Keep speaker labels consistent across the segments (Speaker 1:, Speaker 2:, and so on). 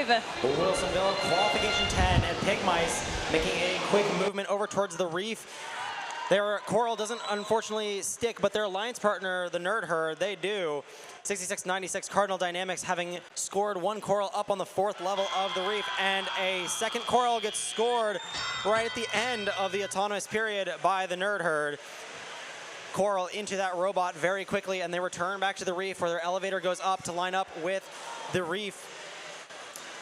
Speaker 1: Wilsonville, qualification 10, and Pig Mice making a quick movement over towards the reef. Their coral doesn't unfortunately stick, but their alliance partner, the Nerd Herd, they do. 66-96 Cardinal Dynamics having scored one coral up on the 4th level of the reef, and a second coral gets scored right at the end of the autonomous period by the Nerd Herd. Coral into that robot very quickly, and they return back to the reef where their elevator goes up to line up with the reef.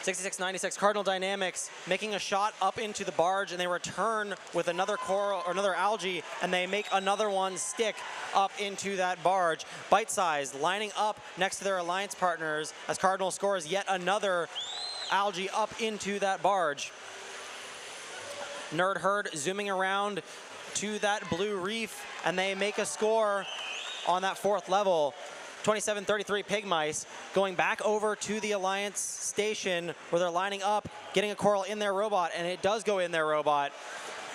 Speaker 1: 66-96 Cardinal Dynamics making a shot up into the barge, and they return with another coral or another algae, and they make another one stick up into that barge. Bite Size lining up next to their alliance partners as Cardinal scores yet another algae up into that barge. Nerd Herd zooming around to that blue reef, and they make a score on that 4th level. 27-33 Pig Mice going back over to the Alliance station where they're lining up, getting a coral in their robot, and it does go in their robot.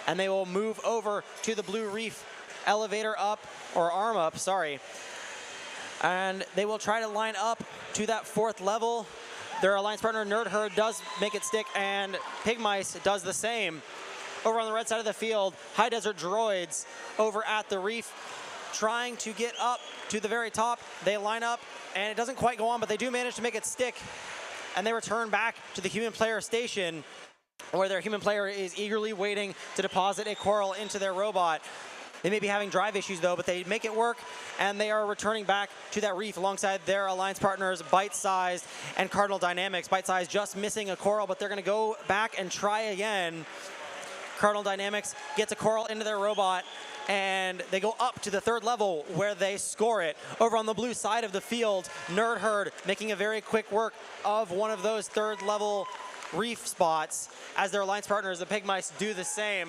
Speaker 1: And they will move over to the blue reef elevator up, or arm up, sorry. And they will try to line up to that 4th level. Their alliance partner Nerd Herd does make it stick, and Pig Mice does the same. Over on the red side of the field, High Desert Droids over at the reef, trying to get up to the very top. They line up, and it doesn't quite go on, but they do manage to make it stick. And they return back to the human player station, where their human player is eagerly waiting to deposit a coral into their robot. They may be having drive issues, though, but they make it work, and they are returning back to that reef alongside their alliance partners, Bite Size and Cardinal Dynamics. Bite Size just missing a coral, but they're going to go back and try again. Cardinal Dynamics gets a coral into their robot, and they go up to the 3rd level where they score it. Over on the blue side of the field, Nerd Herd making a very quick work of one of those 3rd level reef spots as their alliance partners, the Pig Mice, do the same.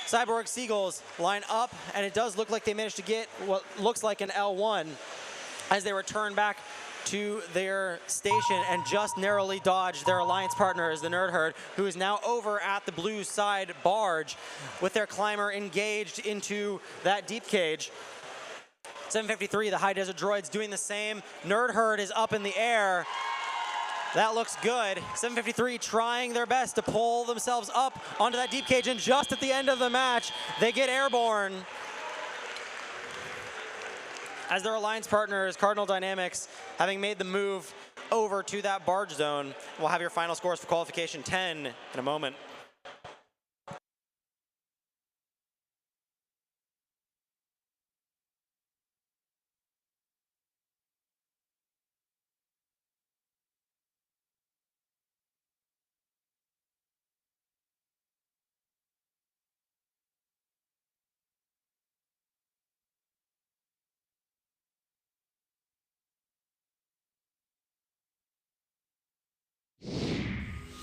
Speaker 1: Cyborg Seagulls line up, and it does look like they managed to get what looks like an L1 as they return back to their station and just narrowly dodge their alliance partners, the Nerd Herd, who is now over at the blue side barge with their climber engaged into that deep cage. 753, the High Desert Droids doing the same. Nerd Herd is up in the air. That looks good. 753 trying their best to pull themselves up onto that deep cage, and just at the end of the match, they get airborne as their alliance partners, Cardinal Dynamics, having made the move over to that barge zone. We'll have your final scores for qualification 10 in a moment.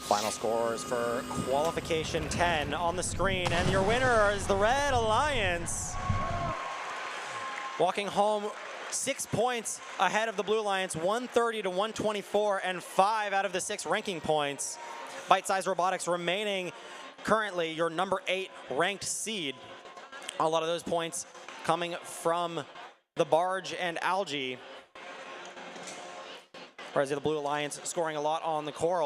Speaker 1: Final scores for qualification 10 on the screen, and your winner is the Red Alliance. Walking home 6 points ahead of the Blue Alliance, 130 to 124, and 5 out of the 6 ranking points. Bite Size Robotics remaining currently your number 8 ranked seed. A lot of those points coming from the barge and algae, whereas the Blue Alliance scoring a lot on the coral.